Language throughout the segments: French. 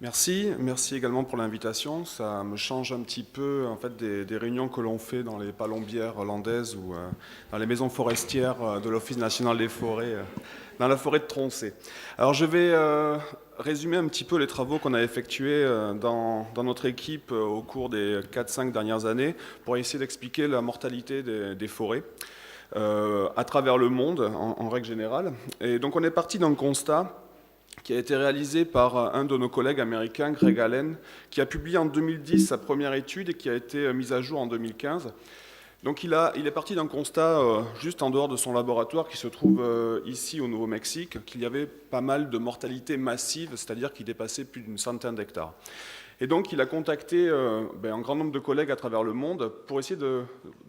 Merci également pour l'invitation. Ça me change un petit peu en fait, des réunions que l'on fait dans les palombières hollandaises ou dans les maisons forestières de l'Office national des forêts, dans la forêt de Troncé. Alors je vais résumer un petit peu les travaux qu'on a effectués dans notre équipe au cours des 4-5 dernières années pour essayer d'expliquer la mortalité des forêts à travers le monde en règle générale. Et donc on est parti d'un constat qui a été réalisé par un de nos collègues américains, Greg Allen, qui a publié en 2010 sa première étude et qui a été mise à jour en 2015. Donc il est parti d'un constat juste en dehors de son laboratoire qui se trouve ici au Nouveau-Mexique, qu'il y avait pas mal de mortalité massive, c'est-à-dire qu'il dépassait plus d'une centaine d'hectares. Et donc il a contacté un grand nombre de collègues à travers le monde pour essayer de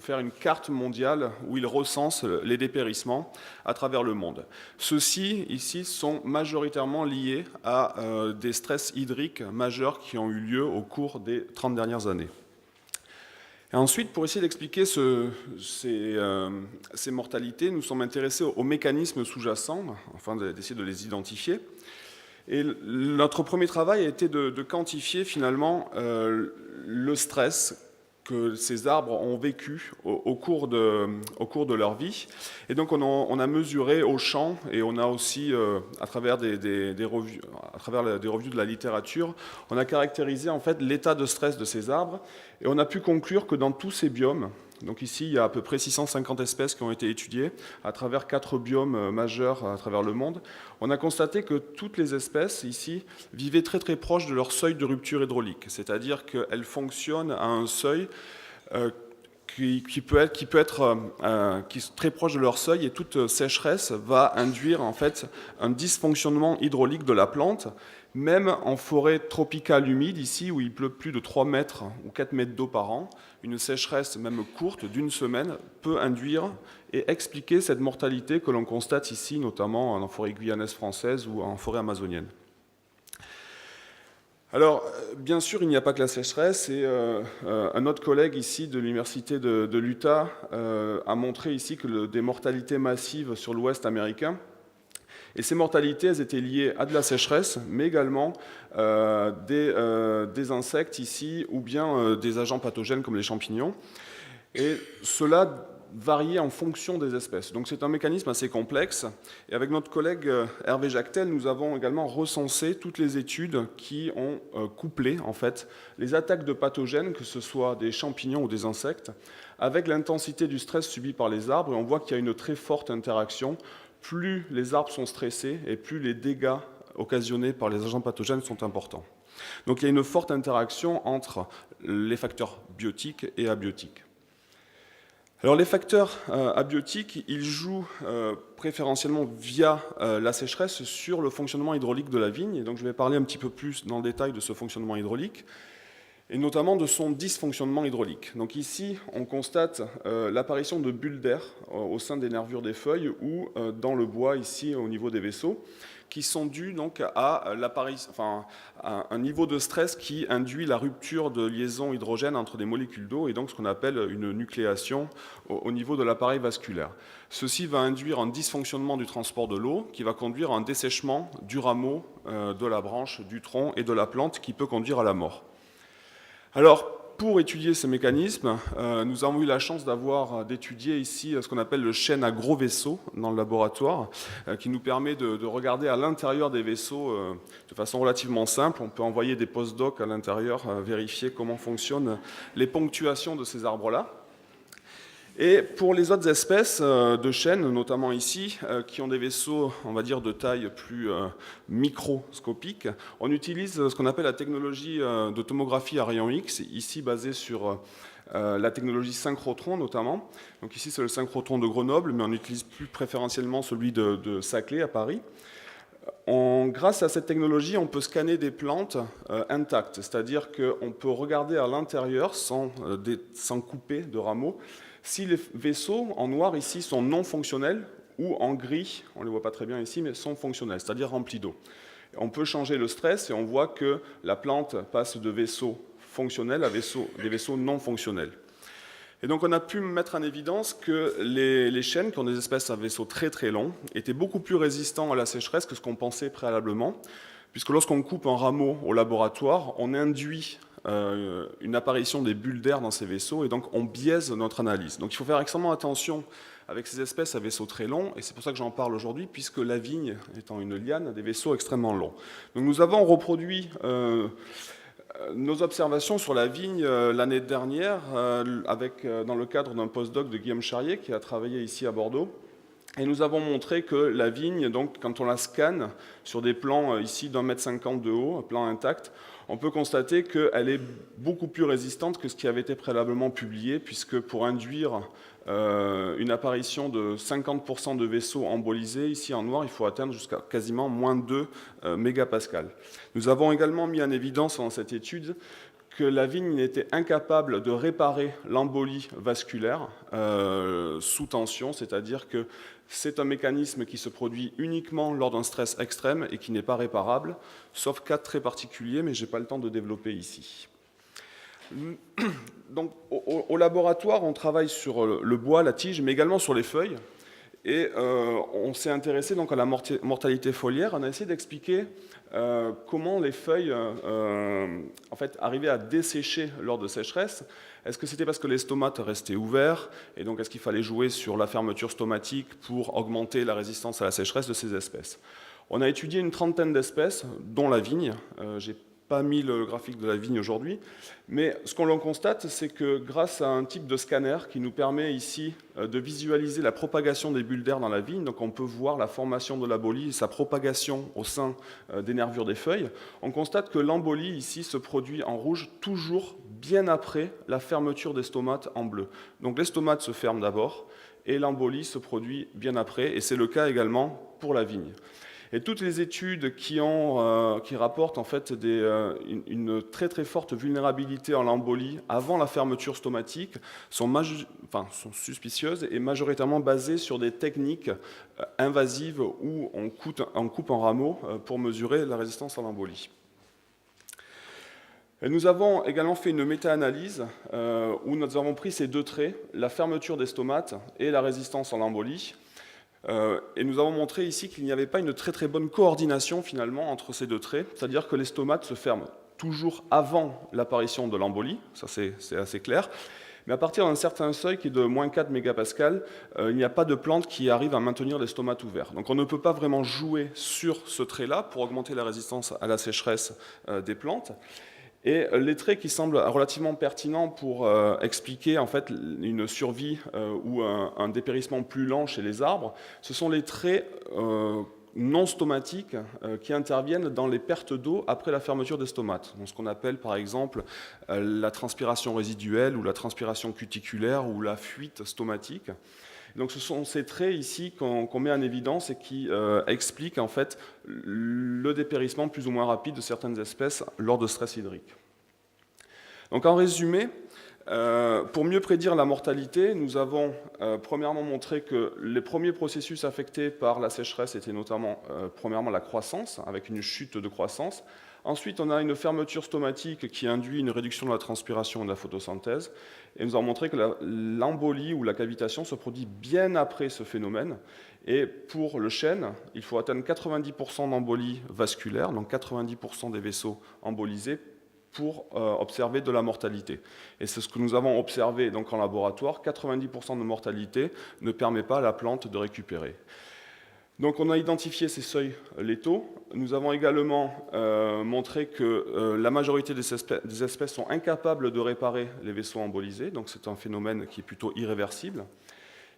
faire une carte mondiale où il recense les dépérissements à travers le monde. Ceux-ci, ici, sont majoritairement liés à des stress hydriques majeurs qui ont eu lieu au cours des 30 dernières années. Et ensuite, pour essayer d'expliquer ces mortalités, nous sommes intéressés aux mécanismes sous-jacents, afin d'essayer de les identifier. Et notre premier travail a été de quantifier finalement le stress que ces arbres ont vécu au cours de leur vie. Et donc on a mesuré au champ et on a aussi, à travers des revues de la littérature, on a caractérisé en fait l'état de stress de ces arbres et on a pu conclure que dans tous ces biomes, donc ici, il y a à peu près 650 espèces qui ont été étudiées à travers 4 biomes majeurs à travers le monde. On a constaté que toutes les espèces ici vivaient très très proches de leur seuil de rupture hydraulique, c'est-à-dire qu'elles fonctionnent à un seuil qui est très proche de leur seuil, et toute sécheresse va induire en fait un dysfonctionnement hydraulique de la plante. Même en forêt tropicale humide, ici, où il pleut plus de 3 mètres ou 4 mètres d'eau par an, une sécheresse même courte d'une semaine peut induire et expliquer cette mortalité que l'on constate ici, notamment en forêt guyanaise française ou en forêt amazonienne. Alors, bien sûr, il n'y a pas que la sécheresse, et un autre collègue ici de l'université de l'Utah a montré ici que des mortalités massives sur l'ouest américain. Et ces mortalités, elles étaient liées à de la sécheresse, mais également des insectes ici, ou bien des agents pathogènes comme les champignons. Et cela variait en fonction des espèces. Donc c'est un mécanisme assez complexe. Et avec notre collègue Hervé Jactel, nous avons également recensé toutes les études qui ont couplé en fait les attaques de pathogènes, que ce soit des champignons ou des insectes, avec l'intensité du stress subi par les arbres. Et on voit qu'il y a une très forte interaction. Plus les arbres sont stressés et plus les dégâts occasionnés par les agents pathogènes sont importants. Donc il y a une forte interaction entre les facteurs biotiques et abiotiques. Alors les facteurs abiotiques, ils jouent préférentiellement via la sécheresse sur le fonctionnement hydraulique de la vigne. Et donc je vais parler un petit peu plus dans le détail de ce fonctionnement hydraulique, et notamment de son dysfonctionnement hydraulique. Donc ici, on constate l'apparition de bulles d'air au sein des nervures des feuilles ou dans le bois, ici, au niveau des vaisseaux, qui sont dus donc à un niveau de stress qui induit la rupture de liaison hydrogène entre des molécules d'eau, et donc ce qu'on appelle une nucléation au niveau de l'appareil vasculaire. Ceci va induire un dysfonctionnement du transport de l'eau qui va conduire à un dessèchement du rameau, de la branche, du tronc et de la plante, qui peut conduire à la mort. Alors, pour étudier ces mécanismes, nous avons eu la chance d'étudier ici ce qu'on appelle le chêne à gros vaisseaux dans le laboratoire, qui nous permet de regarder à l'intérieur des vaisseaux de façon relativement simple. On peut envoyer des post-docs à l'intérieur, vérifier comment fonctionnent les ponctuations de ces arbres-là. Et pour les autres espèces de chênes, notamment ici, qui ont des vaisseaux, on va dire, de taille plus microscopique, on utilise ce qu'on appelle la technologie de tomographie à rayon X, ici basée sur la technologie synchrotron notamment. Donc ici c'est le synchrotron de Grenoble, mais on utilise plus préférentiellement celui de Saclay à Paris. Grâce à cette technologie, on peut scanner des plantes intactes, c'est-à-dire qu'on peut regarder à l'intérieur sans couper de rameaux si les vaisseaux en noir ici sont non fonctionnels, ou en gris, on ne les voit pas très bien ici, mais sont fonctionnels, c'est-à-dire remplis d'eau. On peut changer le stress et on voit que la plante passe de vaisseaux fonctionnels à des vaisseaux non fonctionnels. Et donc on a pu mettre en évidence que les chênes, qui ont des espèces à vaisseaux très très longs, étaient beaucoup plus résistants à la sécheresse que ce qu'on pensait préalablement, puisque lorsqu'on coupe un rameau au laboratoire, on induit une apparition des bulles d'air dans ces vaisseaux, et donc on biaise notre analyse. Donc il faut faire extrêmement attention avec ces espèces à vaisseaux très longs, et c'est pour ça que j'en parle aujourd'hui, puisque la vigne, étant une liane, a des vaisseaux extrêmement longs. Donc nous avons reproduit nos observations sur la vigne l'année dernière, dans le cadre d'un postdoc de Guillaume Charrier, qui a travaillé ici à Bordeaux. Et nous avons montré que la vigne, donc, quand on la scanne sur des plans ici d'1,50 m de haut, un plan intact, on peut constater qu'elle est beaucoup plus résistante que ce qui avait été préalablement publié, puisque pour induire une apparition de 50% de vaisseaux embolisés, ici en noir, il faut atteindre jusqu'à quasiment moins 2 mégapascales. Nous avons également mis en évidence dans cette étude que la vigne était incapable de réparer l'embolie vasculaire sous tension, c'est-à-dire que c'est un mécanisme qui se produit uniquement lors d'un stress extrême et qui n'est pas réparable, sauf cas très particuliers, mais je n'ai pas le temps de développer ici. Donc, au laboratoire, on travaille sur le bois, la tige, mais également sur les feuilles. Et on s'est intéressé donc à la mortalité foliaire. On a essayé d'expliquer comment les feuilles en fait, arrivaient à dessécher lors de sécheresse. Est-ce que c'était parce que les stomates restaient ouverts, et donc est-ce qu'il fallait jouer sur la fermeture stomatique pour augmenter la résistance à la sécheresse de ces espèces? On a étudié une trentaine d'espèces, dont la vigne. J'ai pas mis le graphique de la vigne aujourd'hui, mais ce qu'on constate, c'est que grâce à un type de scanner qui nous permet ici de visualiser la propagation des bulles d'air dans la vigne, donc on peut voir la formation de l'embolie et sa propagation au sein des nervures des feuilles, on constate que l'embolie ici se produit en rouge toujours bien après la fermeture des stomates en bleu. Donc les stomates se ferment d'abord et l'embolie se produit bien après, et c'est le cas également pour la vigne. Et toutes les études qui rapportent en fait une très très forte vulnérabilité en l'embolie avant la fermeture stomatique sont suspicieuses et majoritairement basées sur des techniques invasives où on coupe un rameau pour mesurer la résistance à l'embolie. Et nous avons également fait une méta-analyse où nous avons pris ces deux traits, la fermeture des stomates et la résistance à l'embolie. Et nous avons montré ici qu'il n'y avait pas une très très bonne coordination finalement entre ces deux traits, c'est-à-dire que les stomates se ferment toujours avant l'apparition de l'embolie, ça c'est assez clair, mais à partir d'un certain seuil qui est de moins 4 mégapascales, il n'y a pas de plante qui arrive à maintenir les stomates ouverts. Donc on ne peut pas vraiment jouer sur ce trait-là pour augmenter la résistance à la sécheresse des plantes. Et les traits qui semblent relativement pertinents pour expliquer en fait une survie ou un dépérissement plus lent chez les arbres, ce sont les traits non stomatiques qui interviennent dans les pertes d'eau après la fermeture des stomates. Donc, ce qu'on appelle par exemple la transpiration résiduelle ou la transpiration cuticulaire ou la fuite stomatique. Donc ce sont ces traits ici qu'on met en évidence et qui expliquent en fait le dépérissement plus ou moins rapide de certaines espèces lors de stress hydrique. Donc en résumé, pour mieux prédire la mortalité, nous avons premièrement montré que les premiers processus affectés par la sécheresse étaient notamment premièrement la croissance, avec une chute de croissance. Ensuite, on a une fermeture stomatique qui induit une réduction de la transpiration et de la photosynthèse. Et nous avons montré que l'embolie ou la cavitation se produit bien après ce phénomène. Et pour le chêne, il faut atteindre 90% d'embolie vasculaire, donc 90% des vaisseaux embolisés, pour observer de la mortalité. Et c'est ce que nous avons observé donc, en laboratoire, 90% de mortalité ne permet pas à la plante de récupérer. Donc on a identifié ces seuils létaux. Nous avons également montré que la majorité des espèces sont incapables de réparer les vaisseaux embolisés, donc c'est un phénomène qui est plutôt irréversible,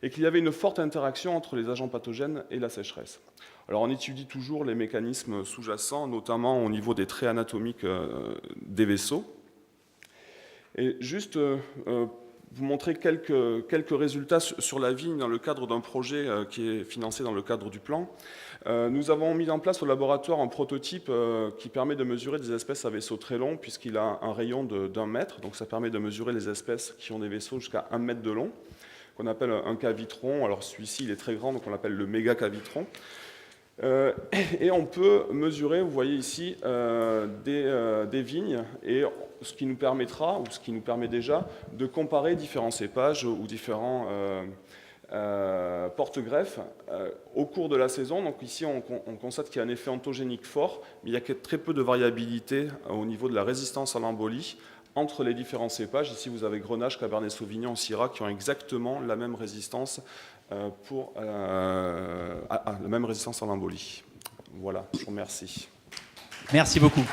et qu'il y avait une forte interaction entre les agents pathogènes et la sécheresse. Alors on étudie toujours les mécanismes sous-jacents, notamment au niveau des traits anatomiques des vaisseaux. Et juste vous montrer quelques résultats sur la vigne dans le cadre d'un projet qui est financé dans le cadre du plan. Nous avons mis en place au laboratoire un prototype qui permet de mesurer des espèces à vaisseaux très longs, puisqu'il a un rayon d'1 mètre, donc ça permet de mesurer les espèces qui ont des vaisseaux jusqu'à 1 mètre de long, qu'on appelle un cavitron. Alors celui-ci, il est très grand, donc on l'appelle le méga cavitron. Et on peut mesurer, vous voyez ici, des vignes, et ce qui nous permettra, ou ce qui nous permet déjà, de comparer différents cépages ou différents porte-greffe au cours de la saison. Donc ici, on constate qu'il y a un effet ontogénique fort, mais il y a très peu de variabilité au niveau de la résistance à l'embolie entre les différents cépages. Ici, vous avez Grenache, Cabernet Sauvignon, Syrah qui ont exactement la même résistance la même résistance à l'embolie. Voilà, je vous remercie. Merci beaucoup.